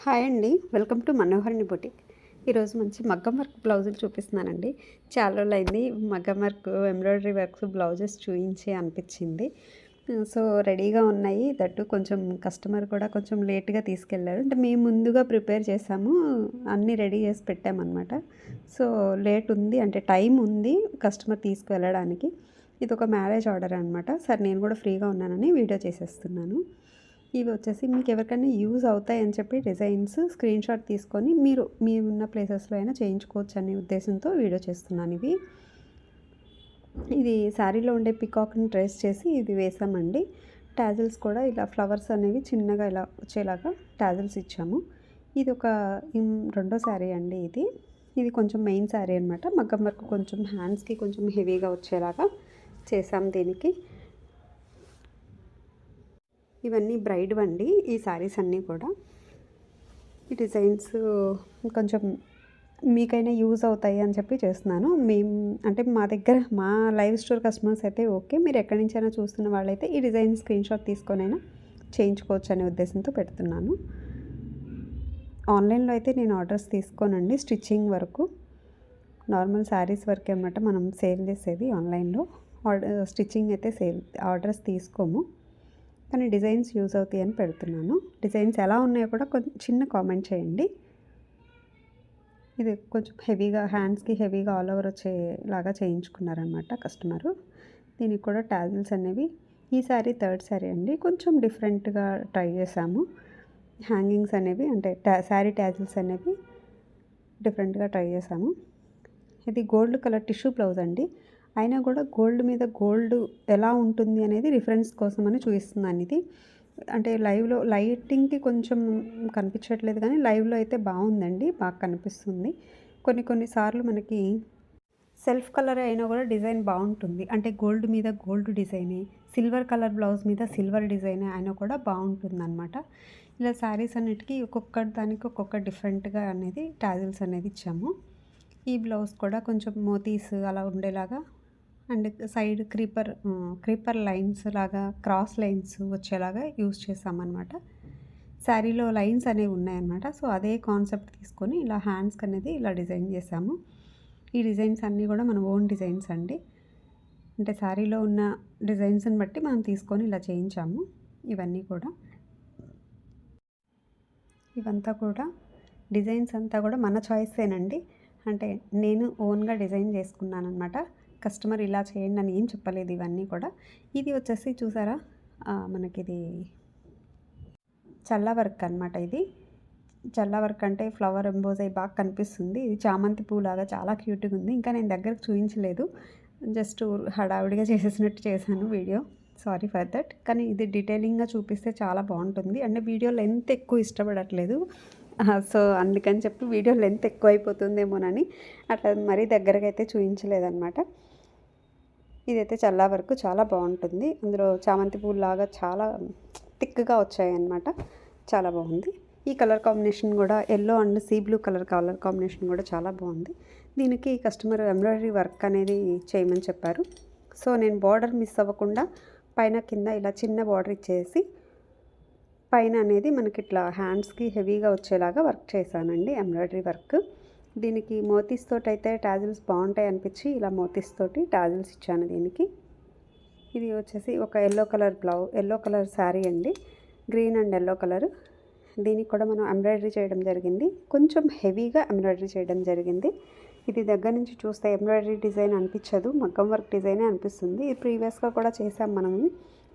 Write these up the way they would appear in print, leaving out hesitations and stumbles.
Hi అండి. Welcome to Manoharini boutique. ఈరోజు మంచి మగ్గం వర్క్ బ్లౌజులు చూపిస్తున్నానండి. చాలా రోజులైంది మగ్గం వర్క్, ఎంబ్రాయిడరీ వర్క్స్ బ్లౌజెస్ చూయించి అనిపించింది. సో, రెడీగా ఉన్నాయి. దట్టు కొంచెం కస్టమర్ కూడా కొంచెం లేట్‌గా తీసుకెళ్లారు. అంటే మేము ముందుగా ప్రిపేర్ చేసాము. అన్నీ రెడీ చేసి పెట్టామన్నమాట. సో, లేట్ ఉంది అంటే టైం ఉంది కస్టమర్ తీసుకువెళ్ళడానికి. ఇదొక మ్యారేజ్ ఆర్డర్ అనమాట. సరే నేను కూడా ఫ్రీగా ఉన్నానని వీడియో చేసేస్తున్నాను. ఇవి వచ్చేసి మీకు ఎవరికైనా యూజ్ అవుతాయని చెప్పి డిజైన్స్ స్క్రీన్‌షాట్ తీసుకొని మీరున్న ప్లేసెస్‌లో అయినా చేయించుకోవచ్చు అనే ఉద్దేశంతో వీడియో చేస్తున్నాను ఇవి. ఇది శారీలో ఉండే పికాక్‌ని ట్రేస్ చేసి ఇది వేసామండి. టాజిల్స్ కూడా ఇలా ఫ్లవర్స్ అనేవి చిన్నగా ఇలా వచ్చేలాగా టాజిల్స్ ఇచ్చాము. ఇది ఒక రెండో శారీ అండి ఇది. ఇది కొంచెం మెయిన్ శారీ అనమాట. మగ్గం వర్క్ కొంచెం హ్యాండ్స్‌కి కొంచెం హెవీగా వచ్చేలాగా చేసాం దీనికి. ఇవన్నీ బ్రైడ్‌వండి ఈ శారీస్ అన్నీ కూడా. ఈ డిజైన్స్ కొంచెం మీకైనా యూజ్ అవుతాయి అని చెప్పి చేస్తున్నాను. అంటే మా లైవ్ స్టోర్ కస్టమర్స్ అయితే ఓకే. మీరు ఎక్కడి నుంచైనా చూస్తున్న వాళ్ళైతే ఈ డిజైన్ స్క్రీన్‌షాట్ తీసుకొనైనా చేయించుకోవచ్చు అనే ఉద్దేశంతో పెడుతున్నాను. ఆన్లైన్‌లో అయితే నేను ఆర్డర్స్ తీసుకోనండి స్టిచ్చింగ్ వరకు. నార్మల్ శారీస్ వరకే అన్నమాట మనం సేల్ చేసేది ఆన్లైన్‌లో. స్టిచ్చింగ్ అయితే ఆర్డర్స్ తీసుకోము. కానీ డిజైన్స్ యూజ్ అవుతాయి అని పెడుతున్నాను. డిజైన్స్ ఎలా ఉన్నాయో కూడా కొంచెం చిన్న కామెంట్ చేయండి. ఇది కొంచెం హెవీగా హ్యాండ్స్‌కి హెవీగా ఆల్ ఓవర్ వచ్చేలాగా చేయించుకున్నారనమాట కస్టమరు. దీనికి కూడా టాజిల్స్ అనేవి ఈ శారీ థర్డ్ శారీ అండి. కొంచెం డిఫరెంట్‌గా ట్రై చేసాము. హ్యాంగింగ్స్ అనేవి అంటే శారీ టాజిల్స్ అనేవి డిఫరెంట్‌గా ట్రై చేసాము. ఇది గోల్డ్ కలర్ టిష్యూ బ్లౌజ్ అండి. అయినా కూడా గోల్డ్ మీద గోల్డ్ ఎలా ఉంటుంది అనేది రిఫరెన్స్ కోసమని చూపిస్తున్నాను ఇది. అంటే లైవ్‌లో లైటింగ్‌కి కొంచెం కనిపించట్లేదు కానీ లైవ్‌లో అయితే బాగుందండి. బాగా కనిపిస్తుంది. కొన్ని సార్లు మనకి సెల్ఫ్ కలర్ అయినా కూడా డిజైన్ బాగుంటుంది. అంటే గోల్డ్ మీద గోల్డ్ డిజైనే, సిల్వర్ కలర్ బ్లౌజ్ మీద సిల్వర్ డిజైనే అయినా కూడా బాగుంటుందన్నమాట. ఇలా శారీస్ అన్నిటికీ దానికి ఒక్కొక్క డిఫరెంట్‌గా అనేది టాజిల్స్ అనేది ఇచ్చాము. ఈ బ్లౌజ్ కూడా కొంచెం మోతీస్ అలా ఉండేలాగా అండ్ సైడ్ క్రీపర్ లైన్స్ లాగా క్రాస్ లైన్స్ వచ్చేలాగా యూజ్ చేసామన్నమాట. శారీలో లైన్స్ అనేవి ఉన్నాయన్నమాట. సో, అదే కాన్సెప్ట్ తీసుకొని ఇలా హ్యాండ్స్‌కి అనేది ఇలా డిజైన్ చేసాము. ఈ డిజైన్స్ అన్నీ కూడా మన ఓన్ డిజైన్స్ అండి. అంటే శారీలో ఉన్న డిజైన్స్ని బట్టి మనం తీసుకొని ఇలా చేయించాము. ఇవన్నీ కూడా ఇవంతా కూడా డిజైన్స్ అంతా కూడా మన చాయిసేనండి. అంటే నేను ఓన్గా డిజైన్ చేసుకున్నానన్నమాట. కస్టమర్ ఇలా చేయండి అని ఏం చెప్పలేదు ఇవన్నీ కూడా. ఇది వచ్చేసి చూసారా మనకిది చల్ల వర్క్ అనమాట. ఇది చల్ల వర్క్ అంటే ఫ్లవర్ ఎంబోజ్ అయ్యి బాగా కనిపిస్తుంది. ఇది చామంతి పూలాగా చాలా క్యూట్గా ఉంది. ఇంకా నేను దగ్గరకు చూపించలేదు. జస్ట్ హడావిడిగా చేసేసినట్టు చేశాను వీడియో. Sorry for that. కానీ ఇది డీటెయిలింగ్గా చూపిస్తే చాలా బాగుంటుంది. అంటే వీడియో లెంత్ ఎక్కువ ఇష్టపడట్లేదు. సో, అందుకని చెప్పి వీడియో లెంత్ ఎక్కువ అయిపోతుందేమోనని అట్లా మరీ దగ్గరగా అయితే చూపించలేదన్నమాట. ఇదైతే చల్లా వరకు చాలా బాగుంటుంది. అందులో చామంతి పూలాగా చాలా థిక్గా వచ్చాయన్నమాట. చాలా బాగుంది. ఈ కలర్ కాంబినేషన్ కూడా yellow and sea blue colour combination కూడా చాలా బాగుంది. దీనికి కస్టమర్ ఎంబ్రాయిడరీ వర్క్ అనేది చేయమని చెప్పారు. సో, నేను బార్డర్ మిస్ అవ్వకుండా పైన కింద ఇలా చిన్న బార్డర్ ఇచ్చేసి పైన అనేది మనకి ఇట్లా హ్యాండ్స్కి హెవీగా వచ్చేలాగా వర్క్ చేశానండి ఎంబ్రాయిడరీ వర్క్. దీనికి మోతీస్ తోటి అయితే టాజిల్స్ బాగుంటాయి అనిపించి ఇలా మోతీస్ తోటి టాజిల్స్ ఇచ్చాను దీనికి. ఇది వచ్చేసి ఒక ఎల్లో కలర్ శారీ అండి. Green and yellow colour. దీనికి కూడా మనం ఎంబ్రాయిడరీ చేయడం జరిగింది. కొంచెం హెవీగా ఎంబ్రాయిడరీ చేయడం జరిగింది. ఇది దగ్గర నుంచి చూస్తే ఎంబ్రాయిడరీ డిజైన్ అనిపించదు, మగ్గం వర్క్ డిజైనే అనిపిస్తుంది. ఇది ప్రీవియస్గా కూడా చేసాం మనము.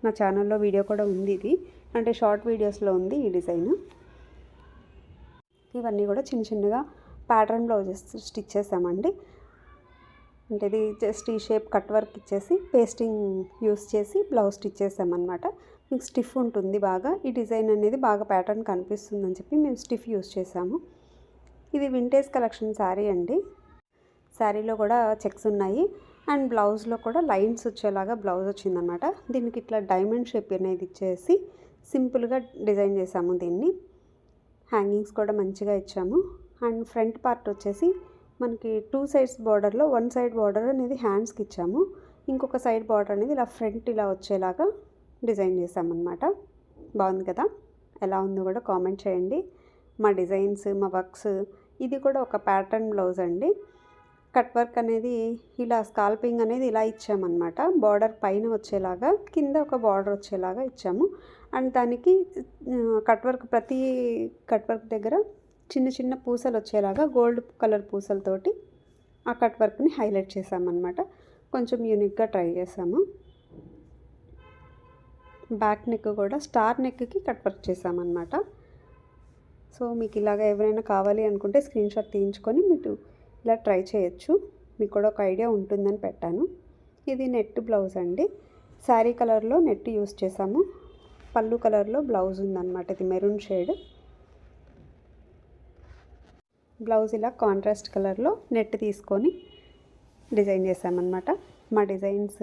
నా ఛానల్లో వీడియో కూడా ఉంది. ఇది అంటే షార్ట్ వీడియోస్లో ఉంది ఈ డిజైన్. ఇవన్నీ కూడా చిన్నగా ప్యాటర్న్ బ్లౌజెస్ స్టిచ్ చేసామండి. అంటే ఇది జస్ట్ ఈ షేప్ కట్ వర్క్ ఇచ్చేసి పేస్టింగ్ యూస్ చేసి బ్లౌజ్ స్టిచ్ చేసామన్నమాట. మీకు స్టిఫ్ ఉంటుంది బాగా. ఈ డిజైన్ అనేది బాగా ప్యాటర్న్ కనిపిస్తుందని చెప్పి మేము స్టిఫ్ యూస్ చేసాము. ఇది వింటేజ్ కలెక్షన్ శారీ అండి. శారీలో కూడా చెక్స్ ఉన్నాయి అండ్ బ్లౌజ్లో కూడా లైన్స్ వచ్చేలాగా బ్లౌజ్ వచ్చిందనమాట. దీనికి ఇట్లా డైమండ్ షేప్ అనేది ఇచ్చేసి సింపుల్గా డిజైన్ చేసాము దీన్ని. హ్యాంగింగ్స్ కూడా మంచిగా ఇచ్చాము. అండ్ ఫ్రంట్ పార్ట్ వచ్చేసి మనకి 2 సైడ్స్ బార్డర్లో 1 సైడ్ బార్డర్ అనేది హ్యాండ్స్కి ఇచ్చాము. ఇంకొక సైడ్ బార్డర్ అనేది ఇలా ఫ్రంట్ ఇలా వచ్చేలాగా డిజైన్ చేసామన్నమాట. బాగుంది కదా? ఎలా ఉందో కూడా కామెంట్ చేయండి. మా డిజైన్స్, మా వర్క్స్. ఇది కూడా ఒక ప్యాటర్న్ బ్లౌజ్ అండి. కట్ వర్క్ అనేది ఇలా స్కాల్పింగ్ అనేది ఇలా ఇచ్చామన్నమాట. బార్డర్ పైన వచ్చేలాగా, కింద ఒక బార్డర్ వచ్చేలాగా ఇచ్చాము. అండ్ దానికి కట్ వర్క్, ప్రతి కట్ వర్క్ దగ్గర చిన్న చిన్న పూసలు వచ్చేలాగా గోల్డ్ కలర్ పూసలతోటి ఆ కట్ వర్క్ని హైలైట్ చేసామన్నమాట. కొంచెం యూనిక్గా ట్రై చేసాము. బ్యాక్ నెక్ కూడా స్టార్ నెక్కి కట్ వర్క్ చేసామన్నమాట. సో మీకు ఇలాగ ఎవరైనా కావాలి అనుకుంటే స్క్రీన్ షాట్ తీయించుకొని మీరు ఇలా ట్రై చేయొచ్చు. మీకు కూడా ఒక ఐడియా ఉంటుందని పెట్టాను. ఇది నెట్ బ్లౌజ్ అండి. శారీ కలర్లో నెట్ యూస్ చేసాము. పళ్ళు కలర్లో బ్లౌజ్ ఉందన్నమాట. ఇది మెరూన్ షేడ్. బ్లౌజ్ ఇలా కాంట్రాస్ట్ కలర్లో నెట్ తీసుకొని డిజైన్ చేసామన్నమాట. మా డిజైన్స్,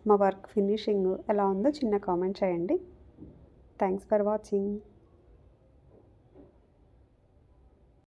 మా వర్క్ ఫినిషింగ్ ఎలా ఉందో చిన్న కామెంట్ చేయండి. Thanks for watching.